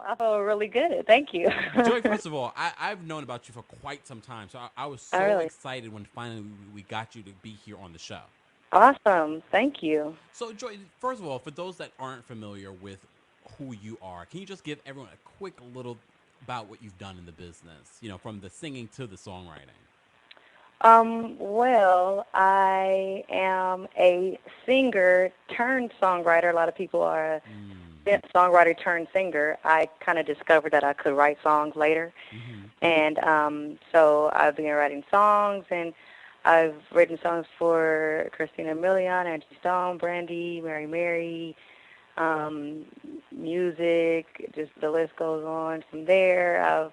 I feel really good. Thank you. Joy, first of all, I've known about you for quite some time, so I was Oh, so really? excited when finally we got you to be here on the show. Awesome. Thank you. So, Joy, first of all, for those that aren't familiar with who you are, can you just give everyone a quick little about what you've done in the business? You know, from the singing to the songwriting. Well, I am a singer turned songwriter. A lot of people are a Mm. songwriter turned singer. I kind of discovered that I could write songs later. Mm-hmm. And so I've been writing songs, and I've written songs for Christina Milian, Angie Stone, Brandy, Mary, um, music, just the list goes on from there. I've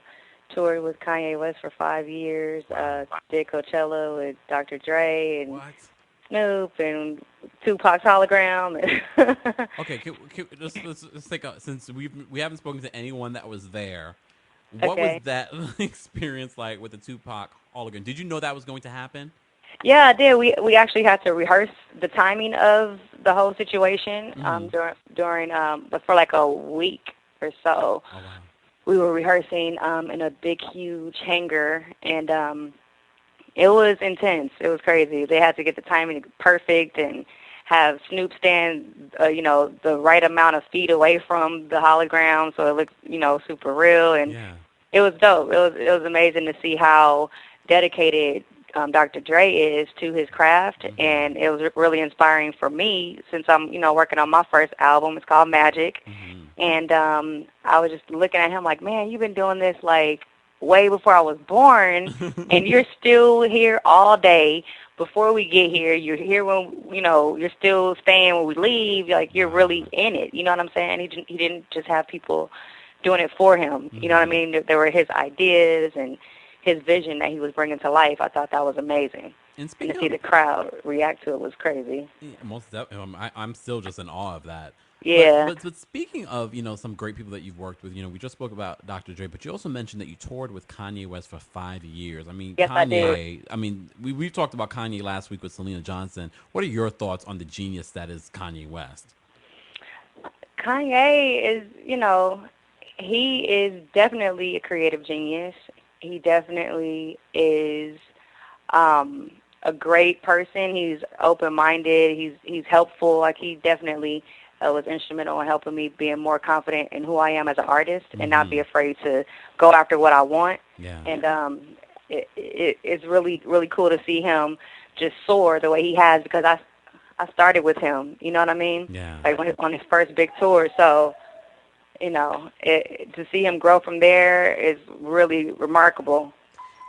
toured with Kanye West for 5 years, Wow. did Coachella with Dr. Dre and What? Snoop and Tupac's Hologram. Okay, let's take a since we haven't spoken to anyone that was there. What was Okay. that experience like with the Tupac Hollogram? Did you know that was going to happen? Yeah, I did. We actually had to rehearse the timing of the whole situation Mm-hmm. but for like a week or so. Oh wow. We were rehearsing in a big, huge hangar, and it was intense. It was crazy. They had to get the timing perfect and have Snoop stand, the right amount of feet away from the hologram so it looked, super real. And Yeah. it was dope. It was amazing to see how dedicated Dr. Dre is to his craft, Mm-hmm. and it was really inspiring for me since I'm, working on my first album. It's called Magic, Mm-hmm. and I was just looking at him like, man, you've been doing this like way before I was born, and you're still here all day. Before we get here, you're here when you're still staying when we leave. Like you're Wow. really in it. You know what I'm saying? He didn't just have people doing it for him. You know what I Mm-hmm. mean? There were his ideas and his vision that he was bringing to life. I thought that was amazing, And and to speaking see of the crowd react to it was crazy. yeah, most definitely, I'm still just in awe of that. But Yeah. but speaking of some great people that you've worked with, we just spoke about Dr. Dre, but you also mentioned that you toured with Kanye West for 5 years. I mean, Yes, I did. Kanye. I mean, we've talked about Kanye last week with Selena Johnson. What are your thoughts on the genius that is Kanye West? Kanye is, he is definitely a creative genius. He definitely is a great person. He's open-minded. He's helpful. Like he definitely was instrumental in helping me being more confident in who I am as an artist and not be Mm-hmm. afraid to go after what I want. Yeah. And it's really really cool to see him just soar the way he has because I started with him. You know what I mean? Yeah. Like on his first big tour. So to see him grow from there is really remarkable.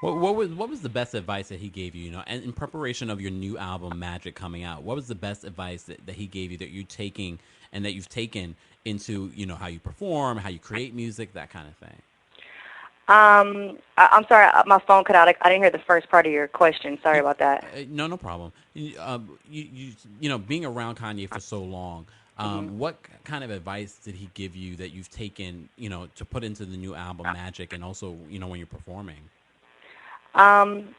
What was the best advice that he gave you? And in preparation of your new album Magic coming out, what was the best advice that he gave you that you're taking and that you've taken into how you perform, how you create music, that kind of thing? I'm sorry, my phone cut out. I didn't hear the first part of your question. Sorry You, about that. no, no problem. Being around Kanye for so long, hmm what kind of advice did he give you that you've taken, to put into the new album Magic, and also, when you're performing? Um,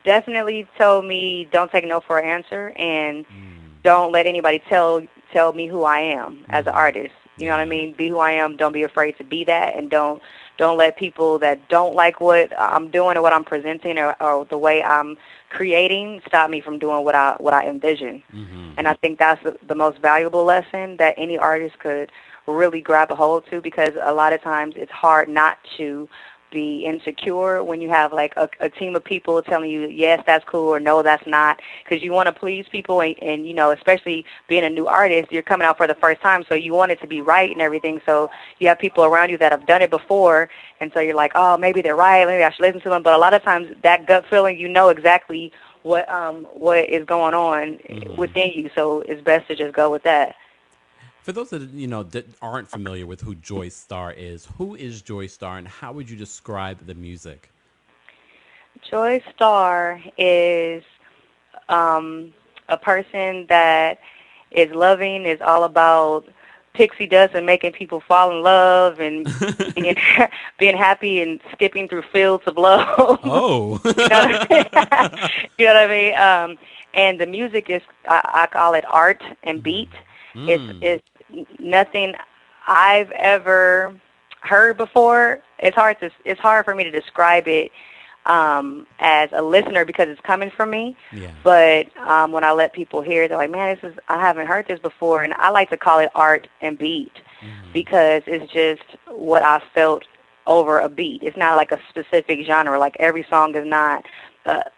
Definitely told me don't take no for an answer and Mm, don't let anybody tell me who I am as an mm-hmm. artist. You know what I Yeah. mean? Be who I am. Don't be afraid to be that, and don't let people that don't like what I'm doing or what I'm presenting or the way I'm creating stop me from doing what I envision. Mm-hmm. And I think that's the most valuable lesson that any artist could really grab a hold to because a lot of times it's hard not to be insecure when you have like a team of people telling you yes that's cool or no that's not because you want to please people and especially being a new artist you're coming out for the first time so you want it to be right and everything so you have people around you that have done it before and so you're like oh maybe they're right maybe I should listen to them but a lot of times that gut feeling you know exactly what is going on Mm-hmm. within you so it's best to just go with that. For those that that aren't familiar with who Joy Starr is, who is Joy Starr, and how would you describe the music? Joy Starr is um, a person that is loving, is all about pixie dust and making people fall in love and being being happy and skipping through fields of love. Oh. You know what I mean? You know what I mean? And the music is I call it art and beat. Mm. It's Mm. it's nothing. I've ever heard before. It's hard for me to describe it as a listener because it's coming from me. Yeah. But when I let people hear it, they're like, man, I haven't heard this before. And I like to call it art and beat because it's just what I felt over a beat. It's not like a specific genre. Like every song is not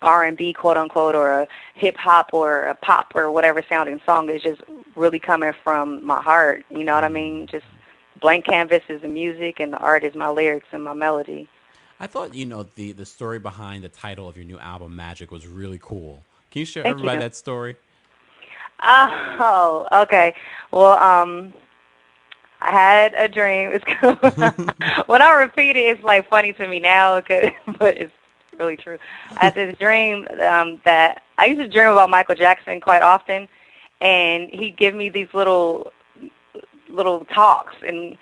R&B, quote unquote, or a hip hop or a pop or whatever sounding song. It's just really coming from my heart. You know what I mean? Just blank canvas is the music, and the art is my lyrics and my melody. I thought, the story behind the title of your new album, Magic, was really cool. Can you share Thank everybody you. that story? Oh, okay. Well, I had a dream. When I repeat it, it's like funny to me now, but it's really true. I had this dream that I used to dream about Michael Jackson quite often, and he'd give me these little talks, and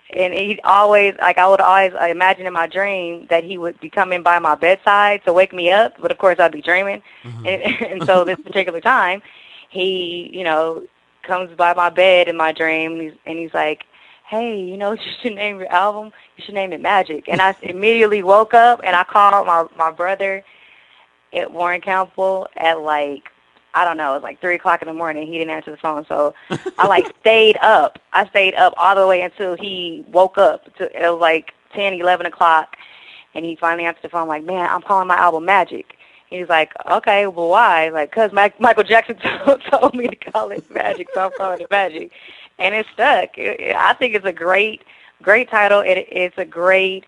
he'd always, like, I would always imagine in my dream that he would be coming by my bedside to wake me up, but of course I'd be dreaming. And so this particular time, he, comes by my bed in my dream, and he's like, hey, you should name your album, you should name it Magic. And I immediately woke up, and I called my brother at Warren Campbell at I don't know, it was like 3 o'clock in the morning. He didn't answer the phone, so I stayed up. I stayed up all the way until he woke up. It was like 10, 11 o'clock, and he finally answered the phone. I'm like, man, I'm calling my album Magic. He's like, okay, well, why? Like, because Michael Jackson told me to call it Magic, so I'm calling it Magic. And it stuck. I think it's a great title. It's a great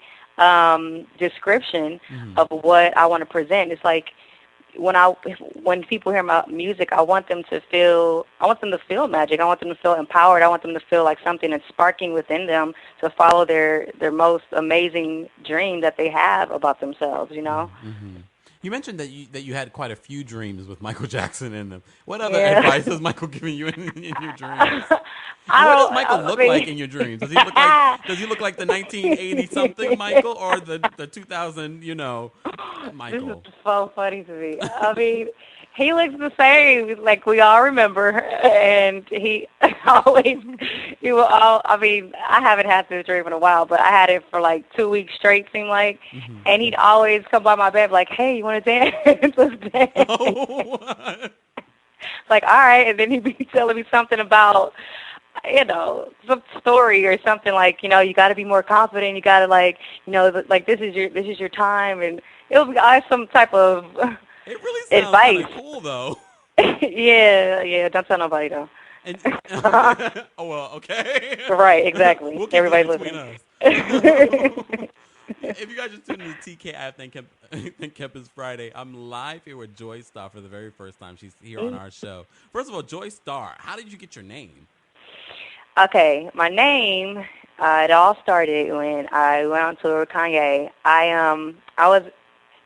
description of what I want to present. It's like, when people hear my music, I want them to feel magic. I want them to feel empowered. I want them to feel like something is sparking within them to follow their most amazing dream that they have about themselves, Mm-hmm. You mentioned that you had quite a few dreams with Michael Jackson in them. What other advice has Michael given you in your dreams? And what does Michael look like in your dreams? Does he look like the 1980 something Michael or the 2000, Michael? This is so funny to me. I mean, he looks the same, like we all remember, and he I mean, I haven't had this dream in a while, but I had it for like 2 weeks straight, seemed like, and he'd always come by my bed like, hey, you want to dance? Let's dance. Oh, like, all right, and then he'd be telling me something about, some story or something like, you got to be more confident. You got to like this is your time, and it was always some type of it really sounds advice. Cool though. yeah. Don't tell nobody though. And, oh well, okay. Right, exactly. We'll keep Everybody's it between listening. us. If you guys just tuned in to TK, I think Kemp is Friday. I'm live here with Joi Starr for the very first time. She's here on our show. First of all, Joi Starr, how did you get your name? Okay, my name, it all started when I went on tour with Kanye. I was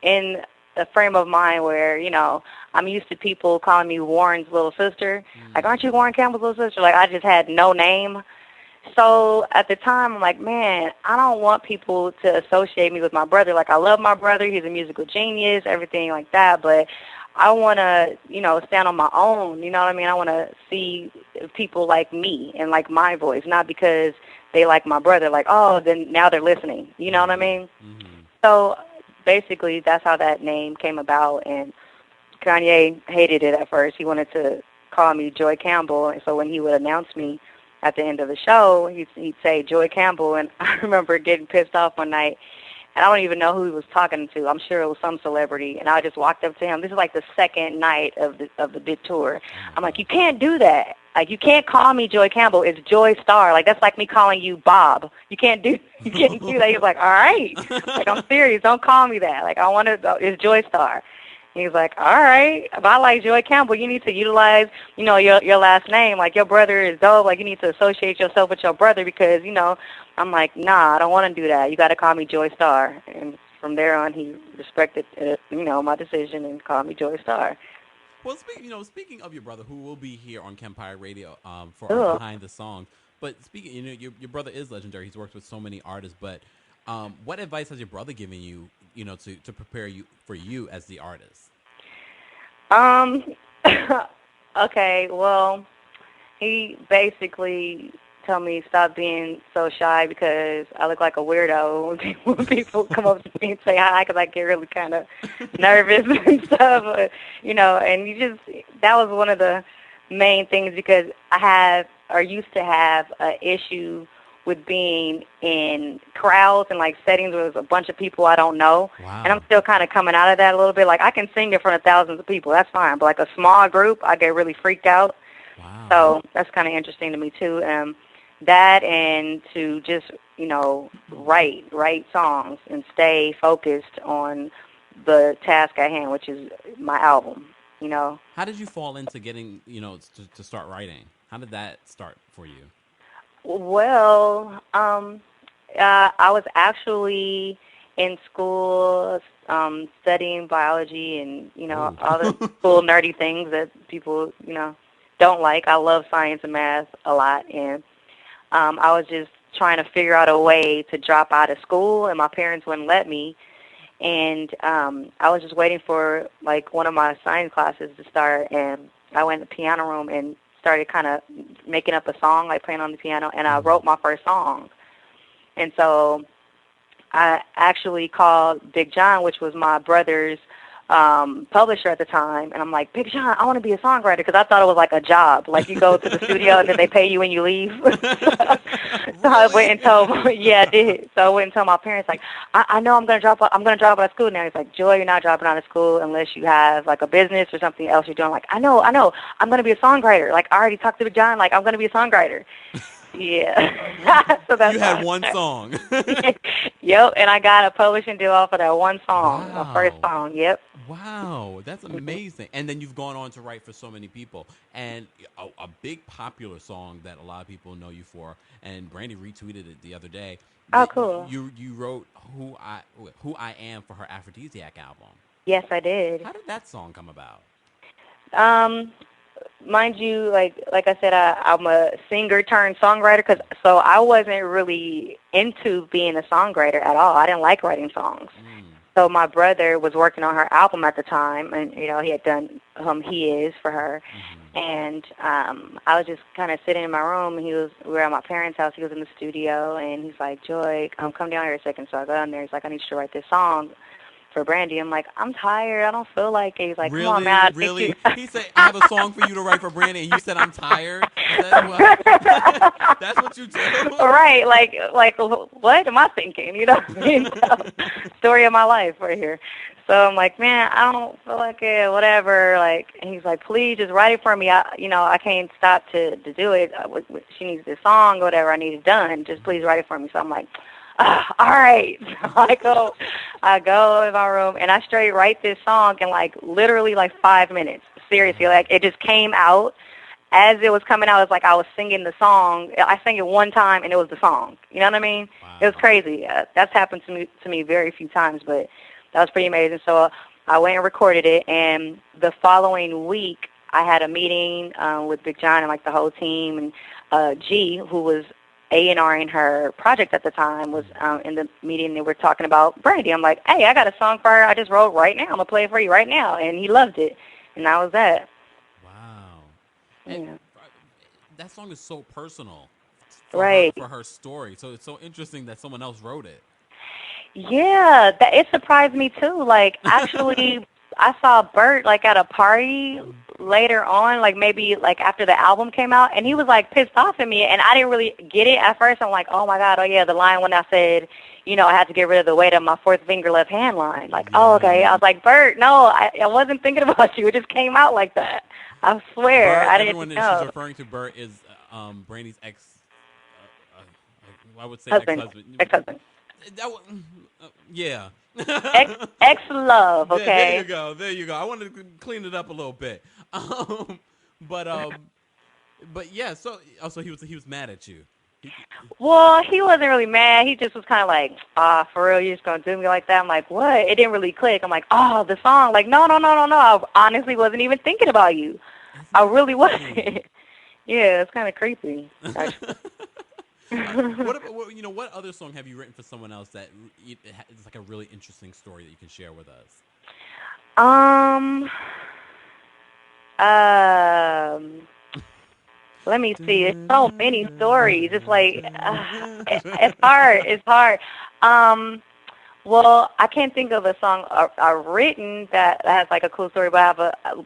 in a frame of mind where, I'm used to people calling me Warren's little sister. Like, aren't you Warren Campbell's little sister? Like, I just had no name. So at the time, I'm like, man, I don't want people to associate me with my brother. Like, I love my brother. He's a musical genius, everything like that. But I want to, stand on my own. You know what I mean? I want to see people like me and like my voice, not because they like my brother. Like, oh, then now they're listening. You know what I mean? Mm-hmm. So basically, that's how that name came about. And Kanye hated it at first. He wanted to call me Joi Campbell. And so when he would announce me at the end of the show, he'd say Joi Campbell. And I remember getting pissed off one night. And I don't even know who he was talking to. I'm sure it was some celebrity. And I just walked up to him. This is like the second night of the big tour. I'm like, you can't do that. Like, you can't call me Joi Campbell. It's Joi Starr. Like, that's like me calling you Bob. You can't do that. He's like, all right. Like, I'm serious. Don't call me that. Like, it's Joi Starr. And he's like, all right. If I like Joi Campbell, you need to utilize, your last name. Like, your brother is dope. Like, you need to associate yourself with your brother because, I'm like, nah, I don't want to do that. You got to call me Joi Starr. And from there on, he respected, my decision and called me Joi Starr. Well, speaking of your brother, who will be here on KEMPIRE Radio for our Behind the Songs, but speaking, your brother is legendary. He's worked with so many artists. But what advice has your brother given you, to prepare you for you as the artist? Okay, well, he basically tell me stop being so shy because I look like a weirdo when people come up to me and say hi because I get really kind of nervous and stuff. And that was one of the main things because I have or used to have an issue with being in crowds and like settings where there's a bunch of people I don't know. Wow. And I'm still kind of coming out of that a little bit. Like I can sing in front of thousands of people, that's fine. But like a small group, I get really freaked out. Wow. So that's kind of interesting to me too. That and to just write songs and stay focused on the task at hand, which is my album. How did you fall into getting to start writing? How did that start for you? Well, I was actually in school studying biology and, Ooh. all the cool nerdy things that people, don't like. I love science and math a lot, and I was just trying to figure out a way to drop out of school, and my parents wouldn't let me. And I was just waiting for, like, one of my science classes to start, and I went in the piano room and started kind of making up a song, like playing on the piano, and I wrote my first song. And so I actually called Big John, which was my brother's publisher at the time, and I'm like, Big John, I want to be a songwriter, because I thought it was like a job. Like you go to the studio and then they pay you when you leave. So I went and told, yeah, I did. So I went and told my parents, like, I know I'm gonna drop out of school now. He's like, Joy, you're not dropping out of school unless you have like a business or something else you're doing. Like, I know, I'm gonna be a songwriter. Like, I already talked to Big John. Like, I'm gonna be a songwriter. Yeah. So that's you had one song. Yep, and I got a publishing deal off of that one song, Wow. my first song. Yep. Wow, that's amazing. And then you've gone on to write for so many people. And a big popular song that a lot of people know you for, and Brandy retweeted it the other day. Oh, cool. You wrote Who I Am for her Aphrodisiac album. Yes, I did. How did that song come about? Mind you, like I said, I'm a singer turned songwriter, so I wasn't really into being a songwriter at all. I didn't like writing songs. So my brother was working on her album at the time, and he had done He Is for her. And I was just kind of sitting in my room, and we were at my parents' house. He was in the studio, and he's like, Joy, come down here a second. So I go down there. He's like, I need you to write this song for Brandy. I'm like, I'm tired. I don't feel like it. He's like, really? Come on, man. Really? He said, I have a song for you to write for Brandy, and you said I'm tired? That's what you do? Right. Like, what am I thinking? You know what I mean? Story of my life right here. So I'm like, man, I don't feel like it, whatever. Like, and he's like, please just write it for me. I can't stop to do it. She needs this song, whatever I need it done. Just please write it for me. So I'm like, all right. So I go in my room, and I straight write this song in, like, literally, like, 5 minutes. Seriously, like, it just came out. As it was coming out, it's like I was singing the song. I sang it one time, and it was the song. You know what I mean? Wow. It was crazy. That's happened to me very few times, but that was pretty amazing. So I went and recorded it, and the following week, I had a meeting with Big John and, like, the whole team, and G, who was A&R in her project at the time, was in the meeting. They were talking about Brandy. I'm like, hey, I got a song for her I just wrote right now. I'm going to play it for you right now. And he loved it. And that was that. Wow. Yeah. And that song is so personal right. for her story. So it's so interesting that someone else wrote it. Yeah, it surprised me too. Like, actually, I saw Bert, like, at a party later on, like, maybe, like, after the album came out, and he was, like, pissed off at me, and I didn't really get it at first. I'm like, oh, my God, oh, yeah, the line when I said, I had to get rid of the weight of my fourth finger left hand line. Like, oh, okay. I was like, Bert, no, I wasn't thinking about you. It just came out like that. I swear. Bert, I didn't everyone know. that she's referring to Bert is Brandy's I would say Ex-husband. Ex-husband. Yeah. Ex-love, okay? There you go. I wanted to clean it up a little bit. But yeah, so also he was mad at you. Well, he wasn't really mad. He just was kind of like, for real, you're just going to do me like that? I'm like, what? It didn't really click. I'm like, the song. Like, no. I honestly wasn't even thinking about you. I really wasn't. Yeah, it's kind of creepy. What other song have you written for someone else that is like a really interesting story that you can share with us? Let me see. There's so many stories. It's like it's hard. It's hard. Um, well, I can't think of a song I've written that has like a cool story, but I have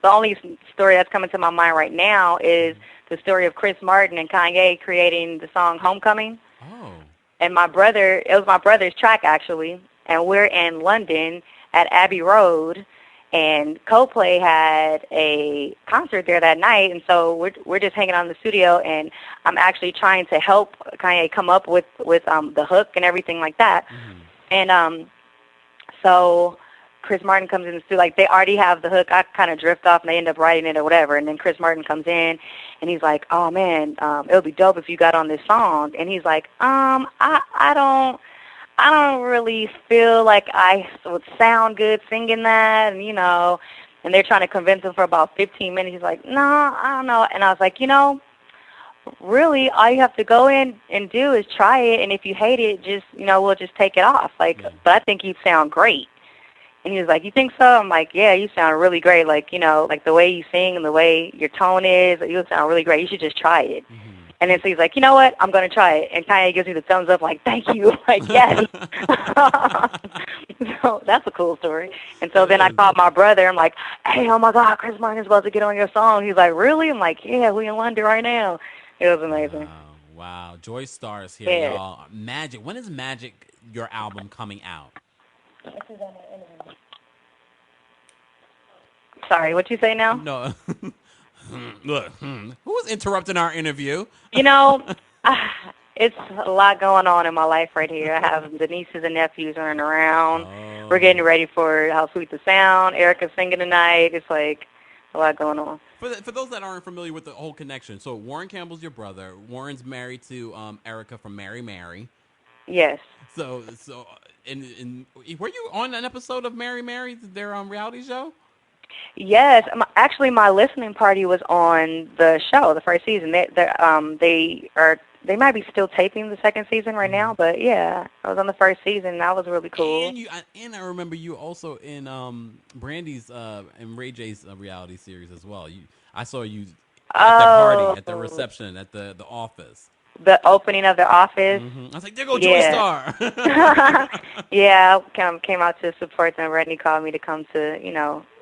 the only story that's coming to my mind right now is the story of Chris Martin and Kanye creating the song "Homecoming." Oh. And it was my brother's track actually, and we're in London at Abbey Road, and Coldplay had a concert there that night, and so we're just hanging out in the studio, and I'm actually trying to help Kanye come up with the hook and everything like that, and so Chris Martin comes in the studio, like they already have the hook. I kind of drift off and they end up writing it or whatever. And then Chris Martin comes in and he's like, "Oh man, it would be dope if you got on this song." And he's like, I don't really feel like I would sound good singing that, and and they're trying to convince him for about 15 minutes. He's like, "No, I don't know." And I was like, really, all you have to go in and do is try it, and if you hate it, just we'll just take it off. Like, but I think you sound great. And he was like, "You think so?" I'm like, "Yeah, you sound really great. Like, like the way you sing and the way your tone is, you sound really great. You should just try it." And then so he's like, "You know what? I'm going to try it." And Kanye gives me the thumbs up, like, "Thank you." Like, yes. So that's a cool story. And so then I called my brother. I'm like, "Hey, oh my God, Chris Martin is about to get on your song." He's like, "Really?" I'm like, "Yeah, we in London right now." It was amazing. Wow. Joi Starr is here, Yeah. y'all. Magic. When is Magic, your album, coming out? Sorry, what you say now? No. Look, who's interrupting our interview? It's a lot going on in my life right here. I have the nieces and nephews running around. Oh. We're getting ready for How Sweet the Sound. Erica's singing tonight. It's like a lot going on. For those that aren't familiar with the whole connection, so Warren Campbell's your brother. Warren's married to Erica from Mary Mary. Yes. So in were you on an episode of Mary Mary, their reality show? Yes, actually, my listening party was on the show, the first season. They might be still taping the second season right now, but yeah, I was on the first season. And that was really cool. And I remember you also in Brandy's and Ray J's reality series as well. I saw you at the party, at the reception, at the office. The opening of the office. I was like, "There go Joi Starr." Yeah, came out to support them. Brandy called me to come to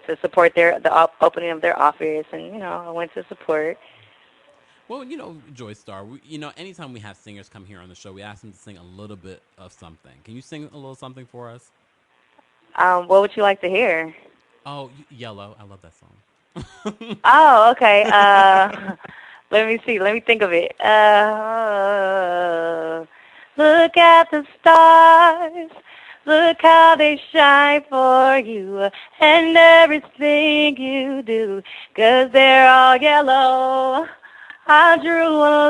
to support the opening of their office, and I went to support. Well, Joi Starr, anytime we have singers come here on the show, we ask them to sing a little bit of something. Can you sing a little something for us? What would you like to hear? Oh, Yellow. I love that song. Oh, okay. Let me see. Let me think of it. Look at the stars. Look how they shine for you and everything you do, 'cause they're all yellow. I drew a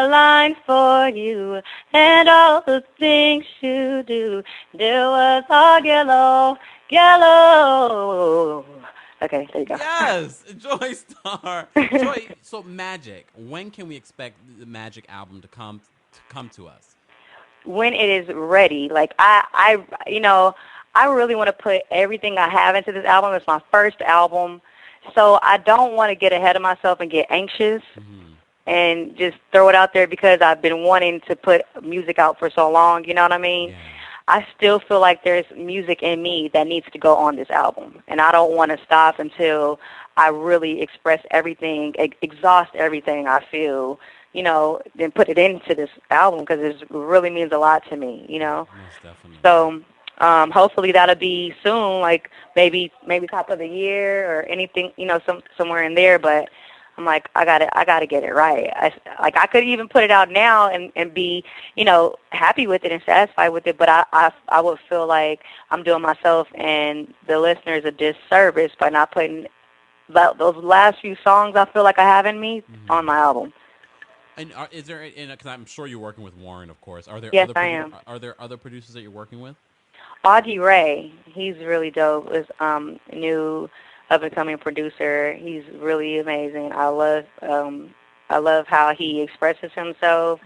line for you, and all the things you do, there was all yellow, yellow. Okay, there you go. Yes, Joi Starr. Joi, so Magic, when can we expect the Magic album to come to us? When it is ready. Like I really want to put everything I have into this album. It's my first album, so I don't want to get ahead of myself and get anxious and just throw it out there because I've been wanting to put music out for so long. You know what I mean? Yeah. I still feel like there's music in me that needs to go on this album, and I don't want to stop until I really express everything, exhaust everything I feel, then put it into this album because it really means a lot to me, Most definitely. So hopefully that'll be soon, like maybe top of the year or anything, somewhere in there. But I'm like, I gotta get it right. I could even put it out now and be, happy with it and satisfied with it. But I would feel like I'm doing myself and the listeners a disservice by not putting those last few songs I feel like I have in me on my album. And is there? Because I'm sure you're working with Warren, of course. Are there? Yes, I am. Are there other producers that you're working with? Augie Ray, he's really dope. Is new up and coming producer. He's really amazing. I love how he expresses himself,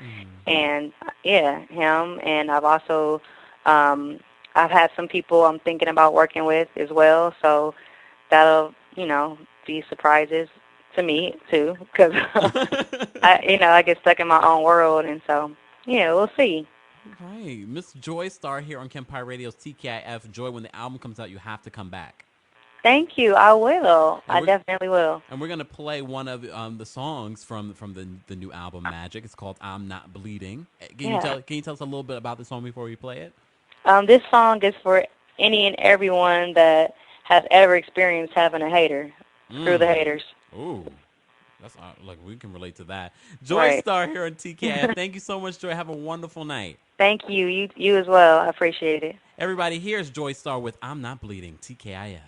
and him. And I've also I've had some people I'm thinking about working with as well. So that'll be surprises to me too, because I get stuck in my own world, and so yeah, we'll see. Right. Miss Joi Starr here on KEMPIRE Radio's TKIF. Joy, when the album comes out, you have to come back. Thank you. I will. And I we're definitely will. and we're gonna play one of the songs from the new album Magic. It's called "I'm Not Bleeding." Yeah. Can you tell us a little bit about the song before we play it? This song is for any and everyone that has ever experienced having a hater. Screw the Mm. haters. Ooh, that's like we can relate to that. Joi Right. Starr here on TKIF. Thank you so much, Joy. Have a wonderful night. Thank you. You as well. I appreciate it. Everybody, here's Joi Starr with "I'm Not Bleeding." TKIF.